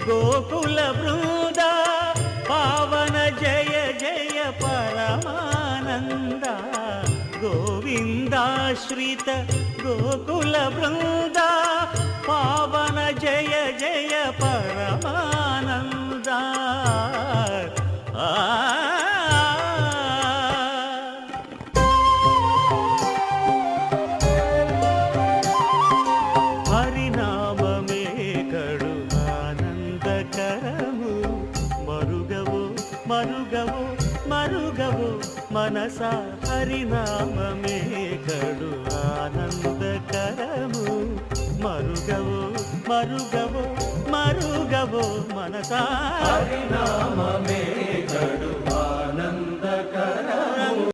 గోకుల బృంద పావన జయ జయ పరమానంద గోవిందాశ్రిత గోకుల బృంద పావన జయ జయ పరమానంద హరినామమే కడు ఆనందకరము మరుగవు మరుగవు మరుగవు మనస హరినామమే కడు ఆనందకరము మరుగవు మరుగవు మరుగవు మనస హరినామమే కడు ఆనందకరము